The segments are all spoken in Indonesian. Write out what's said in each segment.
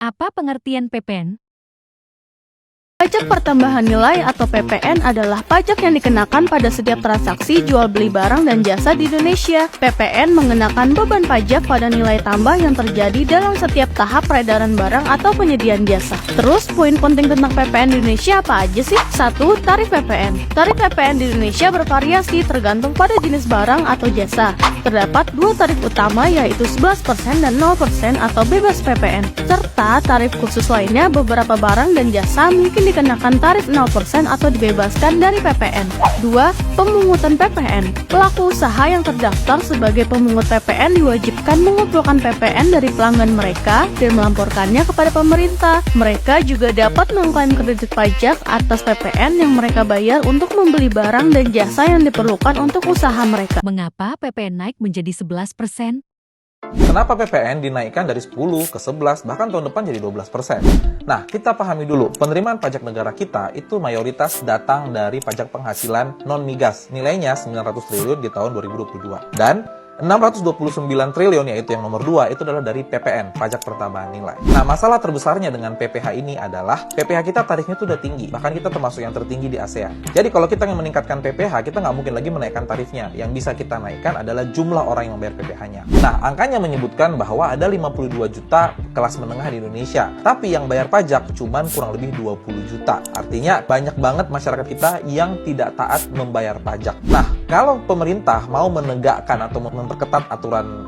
Apa pengertian PPN? Pajak pertambahan nilai atau PPN adalah pajak yang dikenakan pada setiap transaksi jual beli barang dan jasa di Indonesia. PPN mengenakan beban pajak pada nilai tambah yang terjadi dalam setiap tahap peredaran barang atau penyediaan jasa. Terus, poin penting tentang PPN di Indonesia apa aja sih? 1. Tarif PPN. Tarif PPN di Indonesia bervariasi tergantung pada jenis barang atau jasa. Terdapat dua tarif utama yaitu 11% dan 0% atau bebas PPN. Serta tarif khusus lainnya beberapa barang dan jasa mungkin dikenakan tarif 0% atau dibebaskan dari PPN. 2. Pemungutan PPN. Pelaku usaha yang terdaftar sebagai pemungut PPN diwajibkan mengumpulkan PPN dari pelanggan mereka dan melamporkannya kepada pemerintah. Mereka juga dapat mengklaim kredit pajak atas PPN yang mereka bayar untuk membeli barang dan jasa yang diperlukan untuk usaha mereka. Mengapa PPN naik menjadi 11%? Kenapa PPN dinaikkan dari 10 ke 11, bahkan tahun depan jadi 12%? Nah, kita pahami dulu, penerimaan pajak negara kita itu mayoritas datang dari pajak penghasilan non-migas. Nilainya 900 triliun di tahun 2022. Dan 629 triliun, yaitu yang nomor 2, itu adalah dari PPN, pajak pertambahan nilai. Nah, masalah terbesarnya dengan PPH ini adalah PPH kita tarifnya itu udah tinggi, bahkan kita termasuk yang tertinggi di ASEAN. Jadi kalau kita ingin meningkatkan PPH, kita nggak mungkin lagi menaikkan tarifnya. Yang bisa kita naikkan adalah jumlah orang yang membayar PPH-nya. Nah, angkanya menyebutkan bahwa ada 52 juta kelas menengah di Indonesia, tapi yang bayar pajak cuman kurang lebih 20 juta. Artinya banyak banget masyarakat kita yang tidak taat membayar pajak. Nah, kalau pemerintah mau menegakkan atau memperketat aturan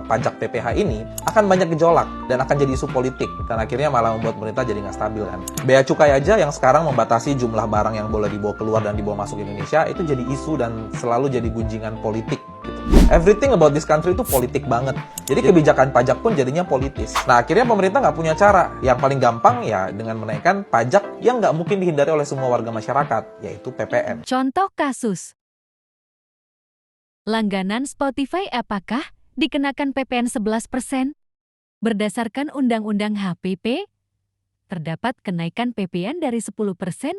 pajak PPH ini, akan banyak gejolak dan akan jadi isu politik, dan akhirnya malah membuat pemerintah jadi nggak stabil kan. Bea cukai aja yang sekarang membatasi jumlah barang yang boleh dibawa keluar dan dibawa masuk Indonesia, itu jadi isu dan selalu jadi gunjingan politik gitu. Everything about this country itu politik banget. Jadi kebijakan pajak pun jadinya politis. Nah, akhirnya pemerintah nggak punya cara. Yang paling gampang ya dengan menaikkan pajak yang nggak mungkin dihindari oleh semua warga masyarakat, yaitu PPN. Contoh kasus. Langganan Spotify apakah dikenakan PPN 11%? Berdasarkan Undang-Undang HPP, terdapat kenaikan PPN dari 10%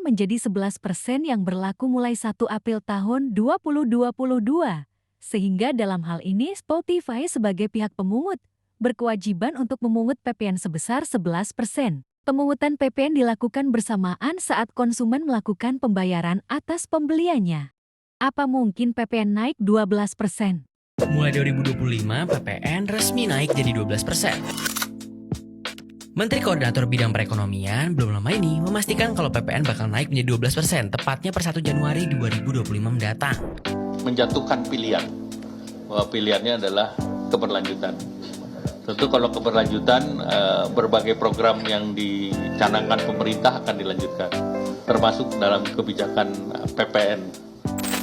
menjadi 11% yang berlaku mulai 1 April tahun 2022. Sehingga dalam hal ini Spotify sebagai pihak pemungut berkewajiban untuk memungut PPN sebesar 11%. Pemungutan PPN dilakukan bersamaan saat konsumen melakukan pembayaran atas pembeliannya. Apa mungkin PPN naik 12%? Mulai 2025, PPN resmi naik jadi 12%. Menteri Koordinator Bidang Perekonomian belum lama ini memastikan kalau PPN bakal naik menjadi 12%, tepatnya per 1 Januari 2025 mendatang. Menjatuhkan pilihan, bahwa pilihannya adalah keberlanjutan. Tentu kalau keberlanjutan, berbagai program yang dicanangkan pemerintah akan dilanjutkan, termasuk dalam kebijakan PPN.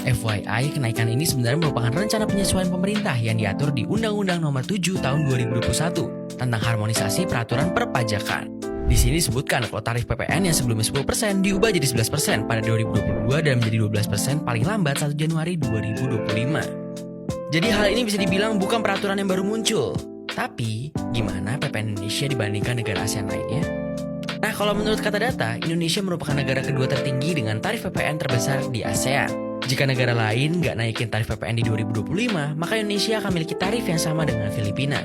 FYI, kenaikan ini sebenarnya merupakan rencana penyesuaian pemerintah yang diatur di Undang-Undang Nomor 7 Tahun 2021 tentang harmonisasi peraturan perpajakan. Di sini disebutkan kalau tarif PPN yang sebelumnya 10% diubah jadi 11% pada 2022 dan menjadi 12% paling lambat 1 Januari 2025. Jadi hal ini bisa dibilang bukan peraturan yang baru muncul. Tapi, gimana PPN Indonesia dibandingkan negara ASEAN lainnya? Nah, kalau menurut kata data, Indonesia merupakan negara kedua tertinggi dengan tarif PPN terbesar di ASEAN. Jika negara lain nggak naikin tarif PPN di 2025, maka Indonesia akan memiliki tarif yang sama dengan Filipina.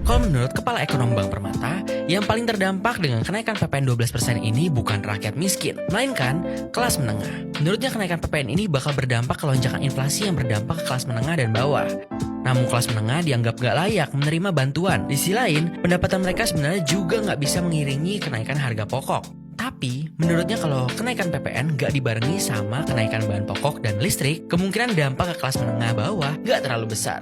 Kalau menurut Kepala Ekonom Bank Permata, yang paling terdampak dengan kenaikan PPN 12% ini bukan rakyat miskin, melainkan kelas menengah. Menurutnya kenaikan PPN ini bakal berdampak ke lonjakan inflasi yang berdampak ke kelas menengah dan bawah. Namun kelas menengah dianggap nggak layak menerima bantuan. Di sisi lain, pendapatan mereka sebenarnya juga nggak bisa mengiringi kenaikan harga pokok. Tapi, menurutnya kalau kenaikan PPN nggak dibarengi sama kenaikan bahan pokok dan listrik, kemungkinan dampak ke kelas menengah bawah nggak terlalu besar.